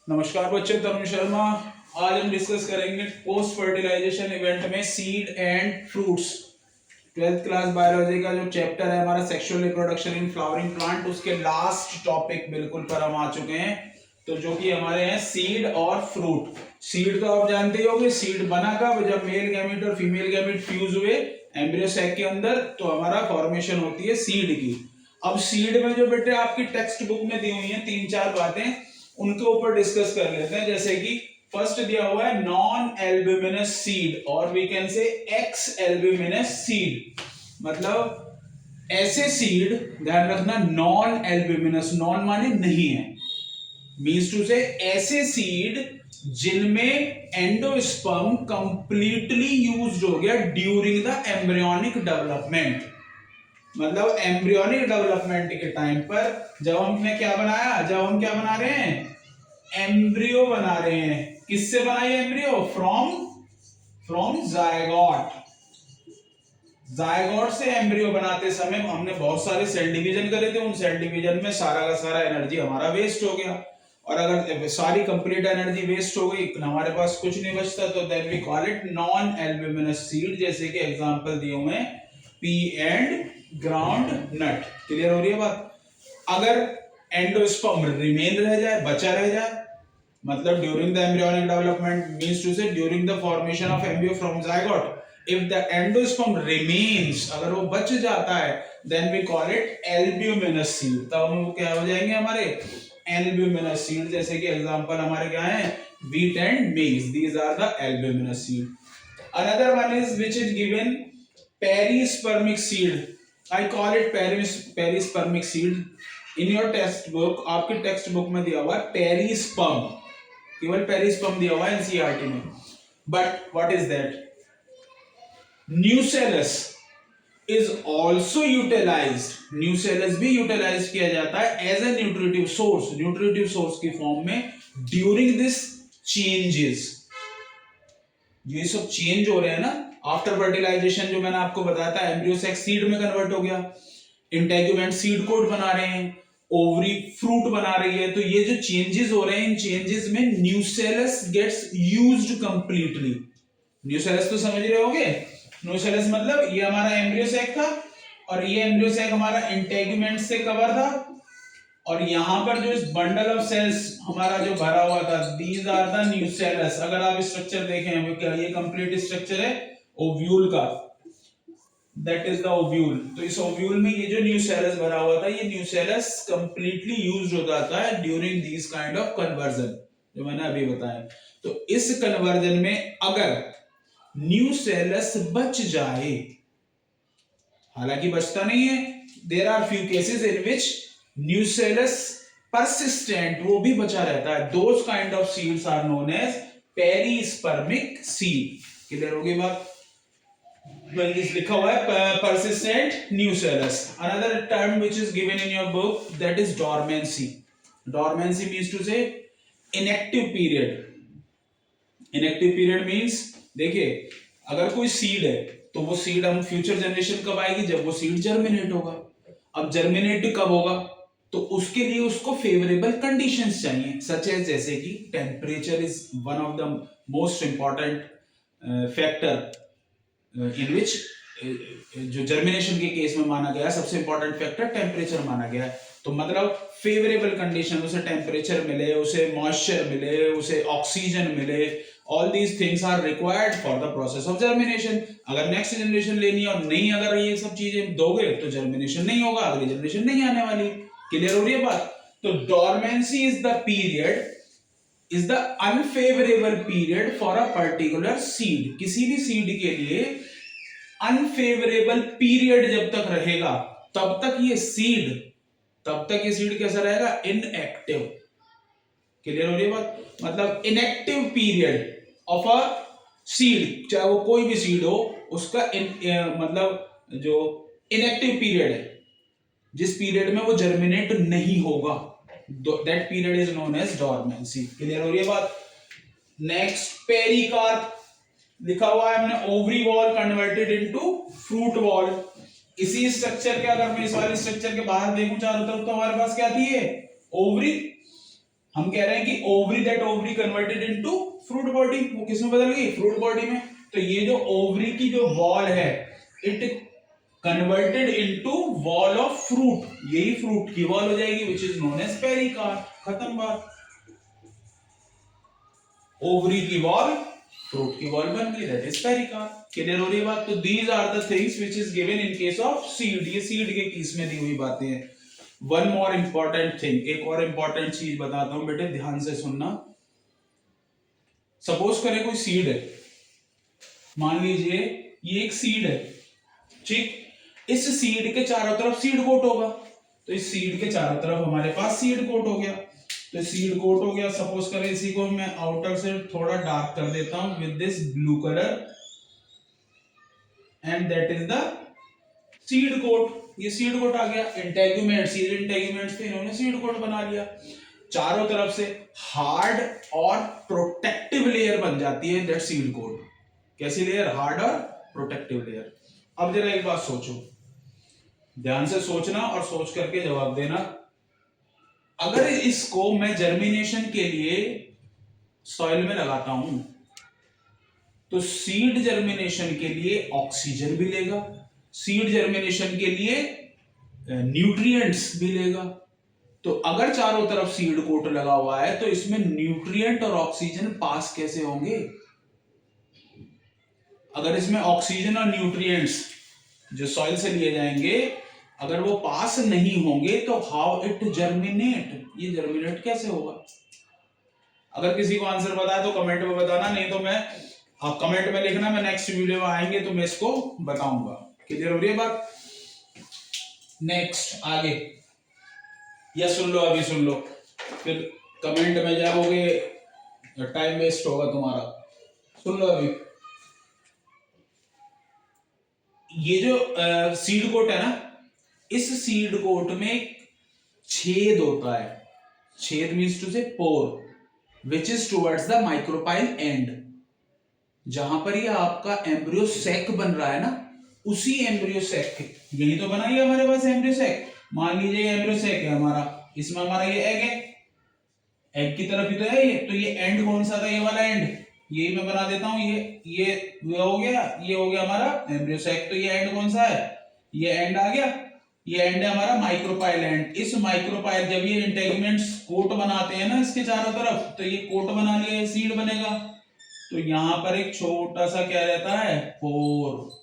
नमस्कार बच्चों, तरुण शर्मा। आज हम डिस्कस करेंगे पोस्ट फर्टिलाइजेशन इवेंट में seed and fruits. 12th class biology का जो चैप्टर है हमारा sexual reproduction in flowering plant, उसके लास्ट टॉपिक बिल्कुल पर हम आ चुके हैं। तो जो कि हमारे हैं सीड और फ्रूट। सीड तो आप जानते ही होंगे, सीड बना कब, जब मेल गैमेट और फीमेल गैमेट फ्यूज हुए एम्ब्रियो सैक के अंदर, तो हमारा फॉर्मेशन होती है सीड की। अब सीड में जो बेटे आपकी टेक्स्ट बुक में दी हुई है 3-4 बातें, उनके ऊपर डिस्कस कर लेते हैं। जैसे कि फर्स्ट दिया हुआ है नॉन एल्ब्यूमिनस सीड, और we can say ex albuminous seed. मतलब ऐसे सीड, ध्यान रखना, नॉन एल्ब्यूमिनस, नॉन माने नहीं है, मीन्स टू से ऐसे सीड जिनमें एंडोस्पर्म कंप्लीटली यूज्ड हो गया ड्यूरिंग द एम्ब्रियोनिक डेवलपमेंट। मतलब एम्ब्रियोनिक डेवलपमेंट के टाइम पर जब हमने क्या बनाया, जब हम क्या बना रहे हैं, एम्ब्रियो बना रहे हैं। किससे बनाई एम्ब्रियो? From zygote. जायगोट से एम्ब्रियो बनाते समय हमने बहुत सारे सेल डिवीजन करे थे, उन सेल डिवीजन में सारा का सारा एनर्जी हमारा वेस्ट हो गया। और अगर सारी कंप्लीट एनर्जी वेस्ट हो गई, हमारे पास कुछ नहीं बचता, तो then we call it non albuminous seed. जैसे कि एग्जांपल दिए हुए हैं pea and groundnut. Clear हो रही है बात? अगर एंडोस्पर्म रिमेन रह जाए, बचा रह जाए, मतलब during the embryonic development, means to say during the formation of embryo from zygote, if the endosperm remains, अगर वो बच जाता है, then we call it albuminous seed. तब वो क्या हो जाएंगे हमारे एल्ब्यूमिनस सीड। जैसे कि एग्जांपल हमारे क्या है, wheat and maize, these are the albuminous seed. Another one is which is given perispermic seed. I call it perispermic seed. In your text book, आपके टेक्स्ट बुक में दिया हुआ है पेरिस्पर्म, केवल पेरिस्पर्म दिया हुआ है एनसीईआरटी में। But what is that? Nucellus is also utilized. Nucellus भी यूटिलाइज किया जाता है as a nutritive source, nutritive source की फॉर्म में ड्यूरिंग दिस चेंजेस। ये सब चेंज हो रहे हैं ना आफ्टर फर्टिलाइजेशन, जो मैंने आपको बताया था, एम्ब्रियो सेक सीड में कन्वर्ट हो गया, इंटेगुमेंट सीड कोट बना रहे हैं, ओवरी फ्रूट बना रही है। तो ये जो चेंजेस हो रहे हैं, इन चेंजेस में nucellus gets used completely. Nucellus तो समझ रहे होगे, न्यूसेलस मतलब ये हमारा एम्ब्रियो सैक था, और ये एम्ब्रियो सैक हमारा इंटेगुमेंट से कवर था, और यहां पर जो इस बंडल ऑफ सेल्स हमारा जो भरा हुआ था, दीज आर द न्यूसेलस। अगर आप स्ट्रक्चर देखें, क्या ये कंप्लीट स्ट्रक्चर है ओव्यूल का, दैट इज द ओव्यूल। तो इस ओव्यूल में ये जो न्यूसेलस भरा हुआ था, ये न्यूसेलस कंप्लीटली यूज्ड हो जाता है during this kind of conversion, जो मैंने अभी बताया। तो इस कन्वर्जन में अगर न्यूसेलस बच जाए, हालांकि बचता नहीं है, there are few cases in which nucellus persistent, वो भी बचा रहता है, those kind of seeds are known as perispermic seed. Clear होगी बात? लिखा हुआ है persistent nucellus. Another term which is given in your book, that is dormancy. Dormancy means to say inactive period. Inactive period means, देखिए, अगर कोई seed है तो वो सीड हम फ्यूचर जनरेशन कब आएगी, जब वो सीड जर्मिनेट होगा। अब जर्मिनेट कब होगा, तो उसके लिए उसको फेवरेबल कंडीशंस चाहिए, सच एज जैसे कि temperature is one of the most important factor in which, जो जर्मिनेशन के केस में माना गया सबसे इंपॉर्टेंट फैक्टर टेम्परेचर माना गया है। तो मतलब फेवरेबल कंडीशन, उसे टेम्परेचर मिले, उसे मॉइस्चर मिले, उसे ऑक्सीजन मिले, all these things are required for the process of germination. अगर नेक्स्ट जनरेशन लेनी है और नहीं अगर ये सब चीजें दोगे, तो जर्मिनेशन नहीं होगा, अगली जनरेशन नहीं आने वाली। क्लियर हो रही है बात? तो dormancy is the period, is the unfavorable period for a particular seed. किसी भी सीड के लिए अनफेवरेबल पीरियड जब तक रहेगा, तब तक ये सीड कैसा रहेगा? इनएक्टिव। क्लियर हो रही है बात? मतलब inactive period of a seed, चाहे वो कोई भी सीड हो, उसका मतलब जो इनएक्टिव पीरियड है, जिस पीरियड में वो जर्मिनेट नहीं होगा, that period is known as dormancy. Clear हो रही है बात? नेक्स्ट पेरिकार्प लिखा हुआ है हमने, ovary wall converted into fruit wall. इसी स्ट्रक्चर के, अगर मैं इस वाले स्ट्रक्चर के बाहर देखूं चारों तरफ, तो हमारे पास क्या थी, ये ओवरी, हम कह रहे हैं कि ovary, that ovary converted into fruit body, वो किसमें बदल गई? फ्रूट बॉडी में। तो ये जो ओवरी की जो वॉल है, it converted into wall of fruit, यही फ्रूट की वॉल हो जाएगी, which is known as pericarp. खत्म बात। ओवरी की वॉल फ्रूट की वॉल बन गई, दैट इज पेरिकार्प। क्लियर हो रही है बात? तो these are the things which is given in case of seed, ये सीड के केस में दी हुई बातें हैं। वन मोर इंपॉर्टेंट थिंग, एक और इंपॉर्टेंट चीज बताता हूं बेटे, ध्यान से सुनना। सपोज करें कोई सीड है, मान लीजिए ये एक सीड है, ठीक। इस सीड के चारों तरफ सीड कोट होगा, तो इस सीड के चारों तरफ हमारे पास सीड कोट हो गया। तो सीड कोट हो गया, सपोज करें इसी को मैं आउटर से थोड़ा डार्क कर देता हूं with this blue colour, and that is the seed coat. ये सीड कोट आ गया। इंटेगुमेंट्स, ये इंटेगुमेंट्स थे, इन्होंने सीड कोट बना लिया। चारों तरफ से हार्ड और प्रोटेक्टिव लेयर बन जाती है दैट सीड कोट। कैसी लेयर? हार्ड और प्रोटेक्टिव लेयर। अब जरा एक बात सोचो, ध्यान से सोचना और सोच करके जवाब देना। अगर इसको मैं जर्मिनेशन के लिए सॉइल में लगाता हूं, तो सीड जर्मिनेशन के लिए ऑक्सीजन भी लेगा, सीड जर्मिनेशन के लिए न्यूट्रिएंट्स भी लेगा। तो अगर चारों तरफ सीड कोट लगा हुआ है, तो इसमें न्यूट्रिएंट और ऑक्सीजन पास कैसे होंगे? अगर इसमें ऑक्सीजन और न्यूट्रिएंट्स जो सॉइल से लिए जाएंगे, अगर वो पास नहीं होंगे, तो हाउ इट जर्मिनेट, ये जर्मिनेट कैसे होगा? अगर किसी को आंसर पता है तो कमेंट में बताना, नहीं तो मैं, आप कमेंट में लिखना, मैं नेक्स्ट वीडियो में आएंगे तो मैं इसको बताऊंगा। क्लियर हो रही है बात? नेक्स्ट आगे, या सुन लो, अभी सुन लो, फिर कमेंट में जाओगे टाइम वेस्ट होगा तुम्हारा। सुन लो अभी। ये जो सीड कोट है ना, इस सीड कोट में छेद होता है। छेद means to say pore, which is towards the micropyle end. जहां पर ये आपका एम्ब्रियो सैक बन रहा है ना, उसी एम्ब्रियो सैक, यही तो बना है हमारे पास एम्ब्रियो सैक। मान लीजिए एम्ब्रियो सैक है हमारा, इसमें हमारा ये एग है, एग की तरफ ही तो है ये। तो ये एंड कौन सा था? ये वाला एंड, यही मैं बना देता हूं। ये हो गया, ये हो गया हमारा एम्ब्रियो सैक। तो ये एंड कौन सा है? ये एंड आ गया। ये एंड है हमारा माइक्रोपाइल एंड। इस माइक्रोपाइल, जब ये इंटेगुमेंट्स कोट बनाते हैं ना इसके चारों तरफ, तो ये कोट बना लिया, ये सीड बनेगा। तो यहां पर एक छोटा सा क्या रहता है? पोर।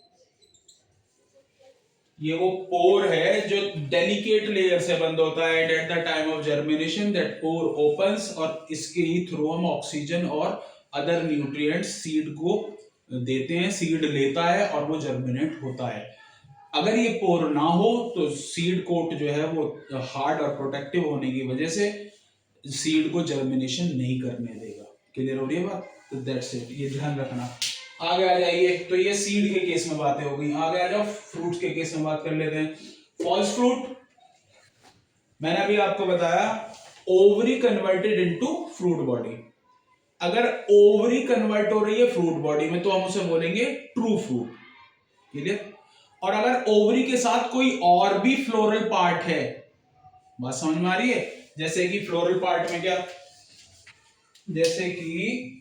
ये वो पोर है जो डेलिकेट लेयर से बंद होता है, and at the time of germination that pore opens, और इसके ही थ्रू हम ऑक्सीजन और अदर न्यूट्रिएंट्स सीड को देते हैं, सीड लेता है और वो जर्मिनेट होता है। अगर ये पोर ना हो तो सीड कोट जो है वो हार्ड और प्रोटेक्टिव होने की वजह से सीड को जर्मिनेशन नहीं करने देगा। क्लियर हो रही है बात? तो दैट्स इट, ये ध्यान रखना। आगे आ जाइए। तो ये सीड के केस में बातें हो गई। आगे आ जाओ, फ्रूट के केस में बात कर लेते हैं। फॉल्स फ्रूट, मैंने अभी आपको बताया ovary converted into fruit body. अगर ओवरी कन्वर्ट हो रही है फ्रूट बॉडी में, तो हम उसे बोलेंगे ट्रू फ्रूट। क्लियर? और अगर ओवरी के साथ कोई और भी फ्लोरल पार्ट है, बात समझ में आ रही है? जैसे कि फ्लोरल पार्ट में क्या, जैसे कि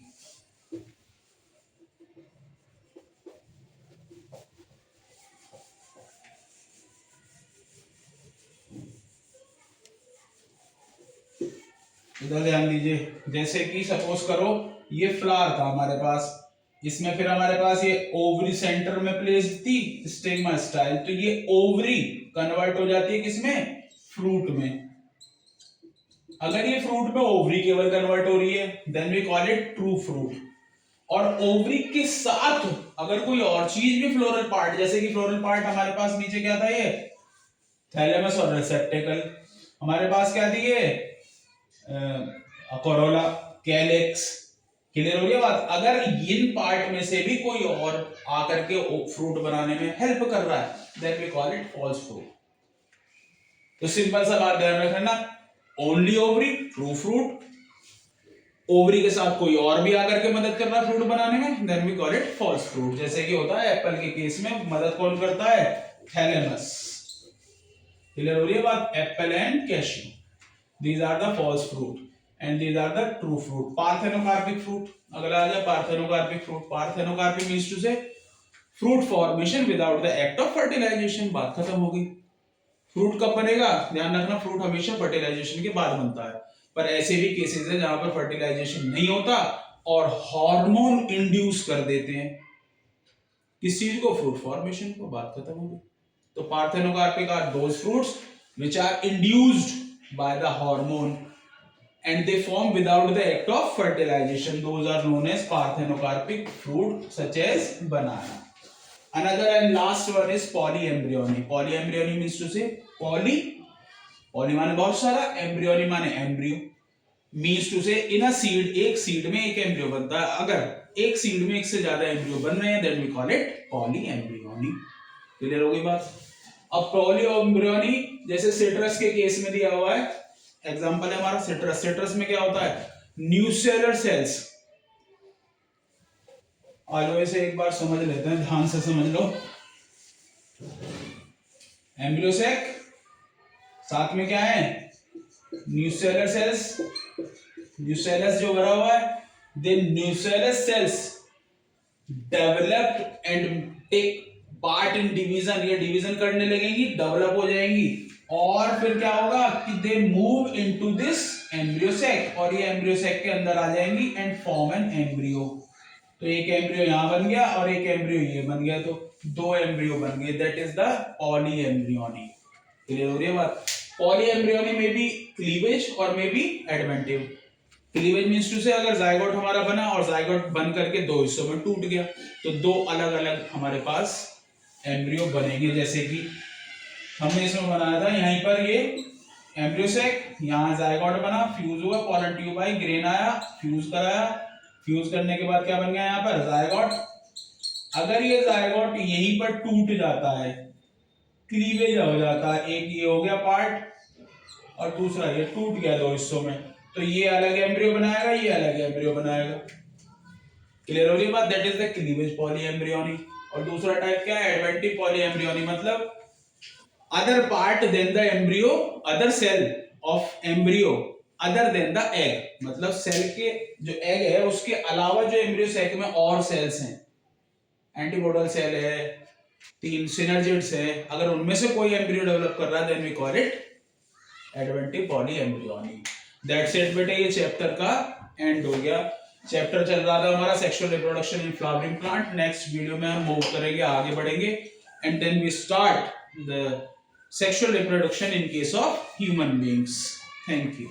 इधर ध्यान दीजिए, जैसे कि सपोज करो ये फ्लावर था हमारे पास, इसमें फिर हमारे पास ये ओवरी सेंटर में प्लेस थी, स्टिग्मा स्टाइल। तो ये ओवरी कन्वर्ट हो जाती है किसमें? फ्रूट में। अगर ये फ्रूट में ओवरी केवल कन्वर्ट हो रही है, then we call it true fruit. और ओवरी के साथ अगर कोई और चीज भी फ्लोरल पार्ट, जैसे कि फ्लोरल पार्ट हमारे पास नीचे क्या था? ये थैलेमस और रिसेप्टेकल। हमारे पास क्या थी? ये कोरोला, कैलिक्स। क्लियर हो रही है बात? अगर इन पार्ट में से भी कोई और आकर के फ्रूट बनाने में हेल्प कर रहा है, then we call it false fruit. तो सिंपल सा बात ध्यान रखना, only ovary true fruit, ovary के साथ कोई और भी आकर के मदद कर रहा है फ्रूट बनाने में, then we call it false fruit. जैसे कि होता है एप्पल के केस में, मदद कौन करता है? थैलेमस। क्लियर हो रही है बात? Apple and cashew, these are the false fruit, and these are the true fruit. Parthenocarpic fruit, अगला आ गया parthenocarpic fruit. Parthenocarpic means to say fruit formation without the act of fertilization. बात खत्म हो गई. फ्रूट कब बनेगा, ध्यान रखना, फ्रूट हमेशा फर्टिलाइजेशन के बाद बनता है, पर ऐसे भी केसेस है जहां पर फर्टिलाइजेशन नहीं होता और हार्मोन इंड्यूस कर देते हैं किस चीज को, फ्रूट फॉर्मेशन को. बात खत्म हो गई. तो parthenocarpic are those fruits which are induced by the hormone and they form without the act of fertilization. Those are known as parthenocarpic fruit such as banana. Another and last one is polyembryony. Polyembryony means to say poly माने बहुत सारा, embryony माने embryo, means to say in a seed, एक seed में एक embryo बनता है. अगर एक सीड में एक से ज्यादा एम्ब्रियो बन रहे हैं then we call it polyembryony. Clear हो गई बात. अब polyembryony जैसे सिट्रस के केस में दिया हुआ है, एग्जाम्पल है हमारा सिट्रस. सिट्रस में क्या होता है, न्यूसेलर सेल्स. आलो इसे एक बार समझ लेते हैं, ध्यान से समझ लो. एम्ब्रियो सैक, साथ में क्या है, न्यूसेलर सेल्स. न्यूसेलस जो भरा हुआ है, then nucellus cells developed and take part in division. ये डिवीजन करने लगेंगी, डेवलप हो जाएंगी, और फिर क्या होगा कि they move into this embryo sac, और ये एम्ब्रियो सैक के अंदर आ जाएंगी एंड फॉर्म एन एम्ब्रियो. तो एक एम्ब्रियो यहां बन गया और एक एम्ब्रियो ये बन गया, तो दो एम्ब्रियो बन गए. That is the polyembryony. Clear हो रही है बात. पॉलीएम्ब्रियोनी में भी क्लीवेज और में भी एडवेंटिव. क्लीवेज मींस टू से अगर जायगोट हमारा बना और जायगोट बन करके दो हिस्सों में टूट गया, तो दो अलग अलग हमारे पास एम्ब्रियो बनेंगे. जैसे कि हमने इसमें बनाया था, यहीं पर ये एम्ब्रियो सैक, यहाँ जायगोट बना, फ्यूज हुआ, पोलन ट्यूब आई, ग्रेन आया, फ्यूज कराया, फ्यूज करने के बाद क्या बन गया यहाँ पर, जायगोट. अगर ये जायगोट यहीं पर टूट जाता है, क्लीवेज हो जाता है, एक ये हो गया पार्ट और दूसरा ये टूट गया दो हिस्सों में, तो ये अलग एम्ब्रियो बनाएगा, ये अलग एम्ब्रियो बनाएगा. क्लियर हो रही बात. That is the cleavage polyembryony. और दूसरा टाइप क्या है, एडवेंटिव पॉलीएम्ब्रियोनी, मतलब other part than the embryo, other cell of embryo other than the egg. मतलब सेल के जो एग है उसके अलावा जो एम्ब्रियो सैक में और सेल्स हैं, एंटीबॉडल सेल है, तीन सिनर्जिड्स है, अगर उनमें से कोई एम्ब्रियो डेवलप कर रहा है then we call it adventive polyembryony. That's it बेटे, ये चैप्टर का एंड हो गया. चैप्टर चल रहा था हमारा sexual reproduction in flowering plant. Next video में हम मूव करेंगे, आगे बढ़ेंगे, and then we start the sexual reproduction in case of human beings. Thank you.